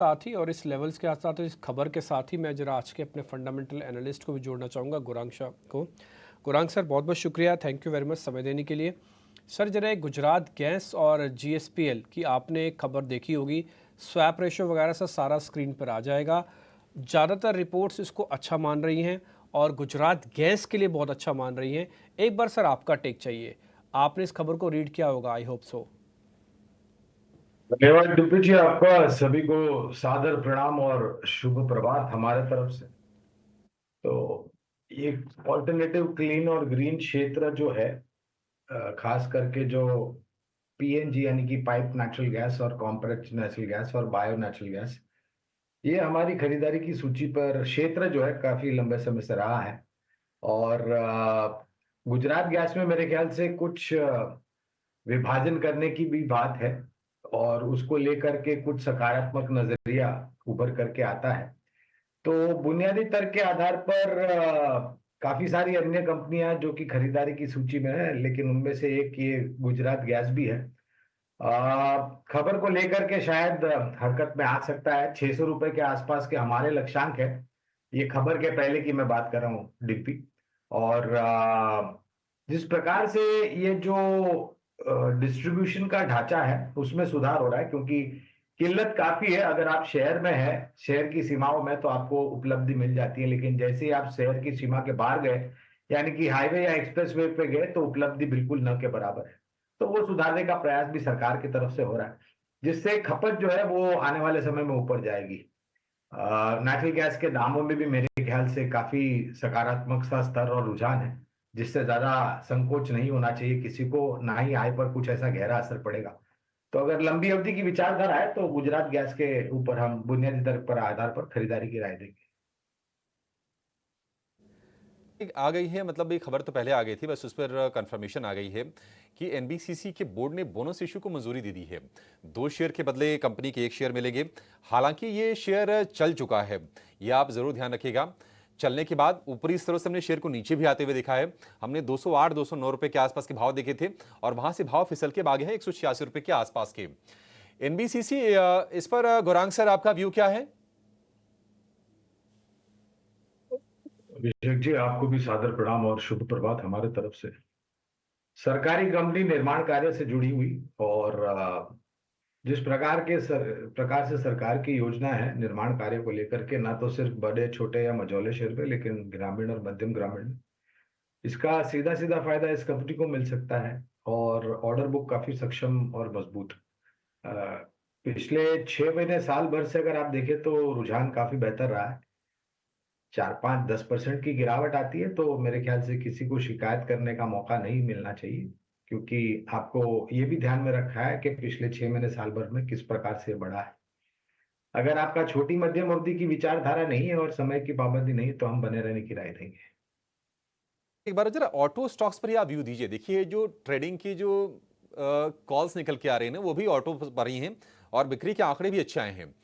साथ ही और इस लेवल्स के साथ इस खबर के साथ ही मैं जरा आज के अपने फंडामेंटल एनालिस्ट को भी जोड़ना चाहूँगा, गुरांग शाह को। गुरांग सर, बहुत बहुत शुक्रिया, थैंक यू वेरी मच समय देने के लिए। सर, जरा एक गुजरात गैस और जीएसपीएल की आपने एक खबर देखी होगी, स्वैप रेशो वगैरह से सारा स्क्रीन पर आ जाएगा। ज़्यादातर रिपोर्ट्स इसको अच्छा मान रही हैं और गुजरात गैस के लिए बहुत अच्छा मान रही हैं। एक बार सर आपका टेक चाहिए, आपने इस खबर को रीड किया होगा, आई होप सो। धन्यवाद डिप्टी जी, आपका सभी को सादर प्रणाम और शुभ प्रभात हमारे तरफ से। तो ये ऑल्टरनेटिव क्लीन और ग्रीन क्षेत्र जो है, खास करके जो पीएनजी यानी कि पाइप नेचुरल गैस और कॉम्प्रेस्ड नेचुरल गैस और बायो नेचुरल गैस, ये हमारी खरीदारी की सूची पर क्षेत्र जो है काफी लंबे समय से रहा है। और गुजरात गैस में मेरे ख्याल से कुछ विभाजन करने की भी बात है और उसको लेकर के कुछ सकारात्मक नजरिया उभर करके आता है। तो बुनियादी तर्क के आधार पर काफी सारी अन्य कंपनियां जो कि खरीदारी की सूची में है, लेकिन उनमें से एक ये गुजरात गैस भी है। खबर को लेकर के शायद हरकत में आ सकता है। 600 रुपए के आसपास के हमारे लक्ष्यांक है, ये खबर के पहले की मैं बात कर रहा हूँ डिप्टी। और जिस प्रकार से ये जो डिस्ट्रीब्यूशन का ढांचा है उसमें सुधार हो रहा है, क्योंकि किल्लत काफी है। अगर आप शहर में है, शहर की सीमाओं में, तो आपको उपलब्धि मिल जाती है, लेकिन जैसे ही आप शहर की सीमा के बाहर गए, यानी कि हाईवे या एक्सप्रेस वे पे गए, तो उपलब्धि बिल्कुल न के बराबर है। तो वो सुधारने का प्रयास भी सरकार की तरफ से हो रहा है, जिससे खपत जो है वो आने वाले समय में ऊपर जाएगी। नेचुरल गैस के दामों में भी मेरे ख्याल से काफी सकारात्मक सा स्तर और रुझान है, जिससे ज्यादा संकोच नहीं होना चाहिए किसी को, ना ही आय पर कुछ ऐसा गहरा असर पड़ेगा। तो अगर लंबी अवधि की विचारधारा है तो गुजरात गैस के ऊपर हम बुनियादी तर्क पर आधार पर खरीदारी की राय देंगे। आ गई है, मतलब ये खबर तो पहले आ गई थी, बस उस पर कंफर्मेशन आ गई है कि एनबीसीसी के बोर्ड ने बोनस इश्यू को मंजूरी दे दी है। 2 शेयर के बदले कंपनी के 1 शेयर मिलेंगे। हालांकि ये शेयर चल चुका है, ये आप जरूर ध्यान रखिएगा। चलने के बाद ऊपरी स्तरों से हमने शेयर को नीचे भी आते हुए देखा है। हमने 208 209 रुपए के आसपास के भाव देखे थे और वहां से भाव फिसल के भागे हैं 186 रुपए के आसपास के। एनबीसीसी, इस पर गौरांग सर आपका व्यू क्या है? अभिषेक जी, आपको भी सादर प्रणाम और शुभ प्रभात हमारे तरफ से। सरकारी कंपनी निर्माण कार्य से जुड़ी हुई, और जिस प्रकार से सरकार की योजना है निर्माण कार्य को लेकर के, ना तो सिर्फ बड़े छोटे या मझौले शहर में, लेकिन ग्रामीण और मध्यम ग्रामीण में, इसका सीधा सीधा फायदा इस कंपनी को मिल सकता है। और ऑर्डर बुक काफी सक्षम और मजबूत। अ, पिछले 6 महीने साल भर से अगर आप देखें तो रुझान काफी बेहतर रहा है। 4 5 10% की गिरावट आती है तो मेरे ख्याल से किसी को शिकायत करने का मौका नहीं मिलना चाहिए, क्योंकि आपको ये भी ध्यान में रखा है कि पिछले 6 महीने साल भर में किस प्रकार से बढ़ा है। अगर आपका छोटी मध्यम अवधि की विचारधारा नहीं है और समय की पाबंदी नहीं, तो हम बने रहने की राय देंगे। एक बार जरा ऑटो स्टॉक्स पर ही आप व्यू दीजिए। देखिए, जो ट्रेडिंग की जो कॉल्स निकल के आ रही हैं ना, वो भी ऑटो पर ही हैं और बिक्री के आंकड़े भी अच्छे आए हैं।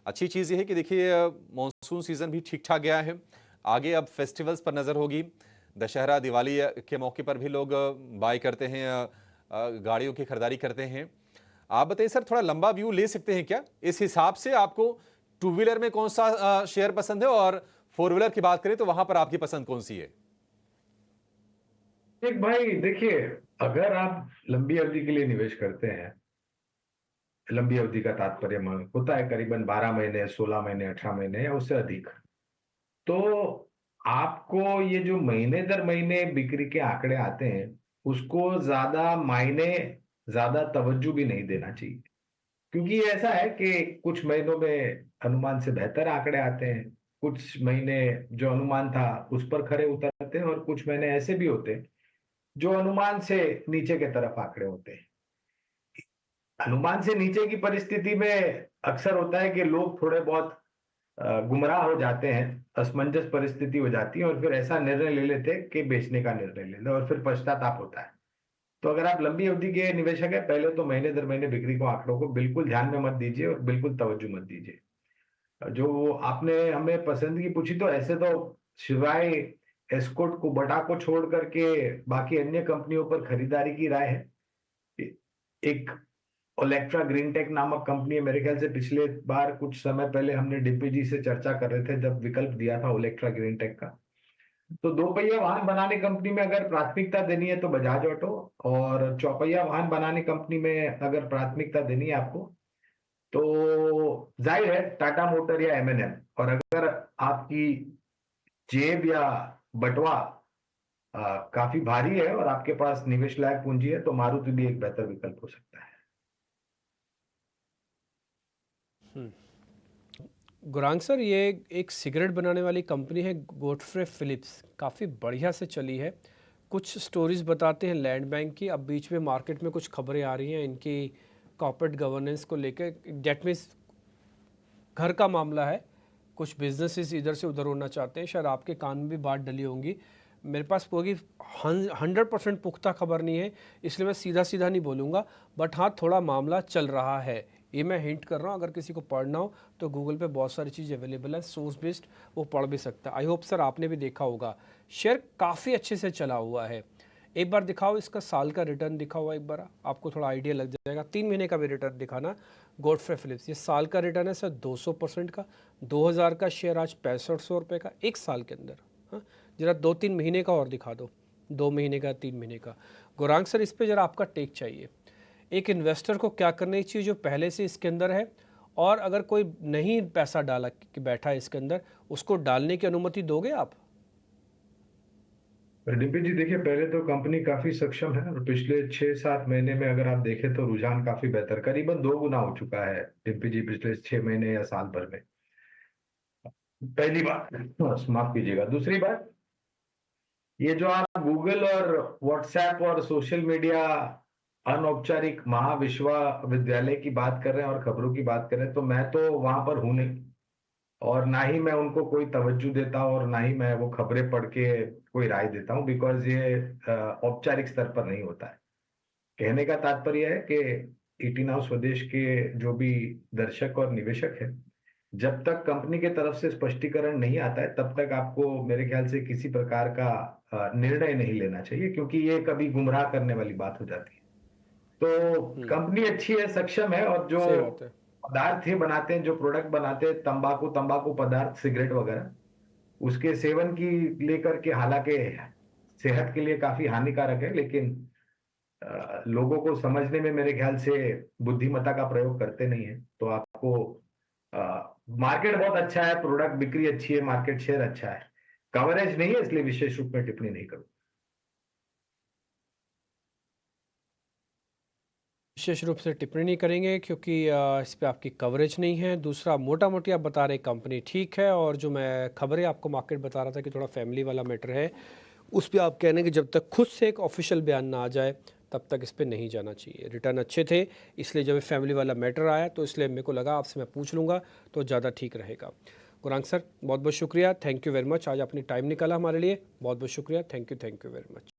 अच्छी चीज़ ये है कि देखिए, मॉनसून सीजन भी ठीक ठाक गया है। आगे अब फेस्टिवल्स पर नज़र होगी। दशहरा, दिवाली के मौके पर भी लोग बाय करते हैं, गाड़ियों की खरीदारी करते हैं। आप बताइए सर, थोड़ा लंबा व्यू ले सकते हैं क्या? इस हिसाब से आपको टू व्हीलर में कौन सा शेयर पसंद है, और फोर व्हीलर की बात करें तो वहां पर आपकी पसंद कौन सी है? एक भाई देखिए, अगर आप लंबी अवधि के लिए निवेश करते हैं, लंबी अवधि का तात्पर्य होता है करीबन 12 महीने, 16 महीने, 18 महीने या उससे अधिक, तो आपको ये जो महीने दर महीने बिक्री के आंकड़े आते हैं, उसको ज्यादा मायने, ज्यादा तवज्जो भी नहीं देना चाहिए। क्योंकि ये ऐसा है कि कुछ महीनों में अनुमान से बेहतर आंकड़े आते हैं, कुछ महीने जो अनुमान था उस पर खरे उतरते हैं, और कुछ महीने ऐसे भी होते हैं जो अनुमान से नीचे के तरफ आंकड़े होते हैं। अनुमान से नीचे की परिस्थिति में अक्सर होता है कि लोग थोड़े बहुत गुमराह हो जाते हैं, असमंजस परिस्थिति हो जाती है, और फिर ऐसा निर्णय ले लेते हैं कि बेचने का निर्णय ले लेते हैं, और फिर पश्चाताप होता है। तो अगर आप लंबी अवधि के निवेशक हैं, पहले तो महीने दर महीने बिक्री को आंकड़ों को बिल्कुल ध्यान में मत दीजिए और बिल्कुल तवज्जो मत दीजिए। जो आपने हमें पसंदगी पूछी, तो ऐसे तो सिवाय एस्कॉर्ट को बटा को छोड़ करके बाकी अन्य कंपनियों पर खरीदारी की राय है। एक ओलेक्ट्रा ग्रीन टेक नामक कंपनी है, मेरे ख्याल से पिछले बार कुछ समय पहले हमने डिम्पी जी से चर्चा कर रहे थे जब विकल्प दिया था ओलेक्ट्रा ग्रीन टेक का। तो दो पहिया वाहन बनाने कंपनी में अगर प्राथमिकता देनी है तो बजाज ऑटो, और चौपहिया वाहन बनाने कंपनी में अगर प्राथमिकता देनी है आपको तो जाहिर है टाटा मोटर या एमएनएम। और अगर आपकी जेब या बटवा काफी भारी है और आपके पास निवेश लायक पूंजी है तो मारुति भी एक बेहतर विकल्प हो सकता है। गुरांग सर, ये एक सिगरेट बनाने वाली कंपनी है गॉडफ्रे फिलिप्स, काफ़ी बढ़िया से चली है। कुछ स्टोरीज बताते हैं लैंड बैंक की, अब बीच में मार्केट में कुछ खबरें आ रही हैं इनकी कॉर्पोरेट गवर्नेंस को लेकर। डेट मीन्स घर का मामला है, कुछ बिजनेसेस इधर से उधर होना चाहते हैं, शायद आपके कान में भी बात डली होंगी। मेरे पास पूरी 100% पुख्ता खबर नहीं है, इसलिए मैं सीधा सीधा नहीं बोलूँगा, बट हाँ थोड़ा मामला चल रहा है, ये मैं हिंट कर रहा हूँ। अगर किसी को पढ़ना हो तो गूगल पे बहुत सारी चीज़ अवेलेबल है, सोर्स बेस्ड, वो पढ़ भी सकता है। आई होप सर आपने भी देखा होगा, शेयर काफ़ी अच्छे से चला हुआ है। एक बार दिखाओ इसका साल का रिटर्न दिखा हुआ, एक बार आपको थोड़ा आइडिया लग जाएगा। 3 महीने का भी रिटर्न दिखाना गॉडफ्रे फिलिप्स। ये साल का रिटर्न है सर 200% का, 2000 का शेयर आज 6500 रुपये का एक साल के अंदर। हाँ, जरा 2-3 महीने का और दिखा दो, 2 महीने का, 3 महीने का। गुरांग सर इस पर ज़रा आपका टेक चाहिए। एक इन्वेस्टर को क्या करना चाहिए जो पहले से इसके अंदर है, और अगर कोई नहीं पैसा डाला कि बैठा है इसके अंदर, उसको डालने की अनुमति दोगे आप? डिम्पी जी देखिए, पहले तो कंपनी काफी सक्षम है और पिछले 6-7 महीने में अगर आप देखें तो रुझान काफी बेहतर, करीबन 2 गुना हो चुका है डिम्पी जी पिछले 6 महीने या साल भर में। पहली बात, माफ कीजिएगा। दूसरी बात, ये जो आप गूगल और व्हाट्सएप और सोशल मीडिया अनौपचारिक महाविश्वविद्यालय की बात कर रहे हैं और खबरों की बात कर रहे हैं, तो मैं तो वहां पर हूं नहीं, और ना ही मैं उनको कोई तवज्जो देता हूं और ना ही मैं वो खबरें पढ़ के कोई राय देता हूं, बिकॉज ये औपचारिक स्तर पर नहीं होता है। कहने का तात्पर्य है कि 18 हाउस स्वदेश के जो भी दर्शक और निवेशक है, जब तक कंपनी के तरफ से स्पष्टीकरण नहीं आता है तब तक आपको मेरे ख्याल से किसी प्रकार का निर्णय नहीं लेना चाहिए, क्योंकि ये कभी गुमराह करने वाली बात हो जाती है। तो कंपनी अच्छी है, सक्षम है, और जो सही बात है। पदार्थ ये बनाते हैं, जो प्रोडक्ट बनाते हैं, तंबाकू पदार्थ, सिगरेट वगैरह, उसके सेवन की लेकर के हालांकि सेहत के लिए काफी हानिकारक है, लेकिन लोगों को समझने में मेरे ख्याल से बुद्धिमत्ता का प्रयोग करते नहीं है। तो आपको मार्केट बहुत अच्छा है, प्रोडक्ट बिक्री अच्छी है, मार्केट शेयर अच्छा है, कवरेज नहीं है, इसलिए विशेष रूप में टिप्पणी नहीं करूँ। विशेष रूप से टिप्पणी नहीं करेंगे क्योंकि इस पे आपकी कवरेज नहीं है। दूसरा, मोटा मोटी आप बता रहे कंपनी ठीक है, और जो मैं खबरें आपको मार्केट बता रहा था कि थोड़ा फैमिली वाला मैटर है, उस पर आप कहने कि जब तक खुद से एक ऑफिशियल बयान ना आ जाए तब तक इस पर नहीं जाना चाहिए। रिटर्न अच्छे थे, इसलिए जब फैमिली वाला मैटर आया तो इसलिए मेरे को लगा आपसे मैं पूछ लूँगा तो ज़्यादा ठीक रहेगा। गुरांग सर बहुत बहुत शुक्रिया, थैंक यू वेरी मच, आज आपने टाइम निकाला हमारे लिए, बहुत बहुत शुक्रिया, थैंक यू वेरी मच।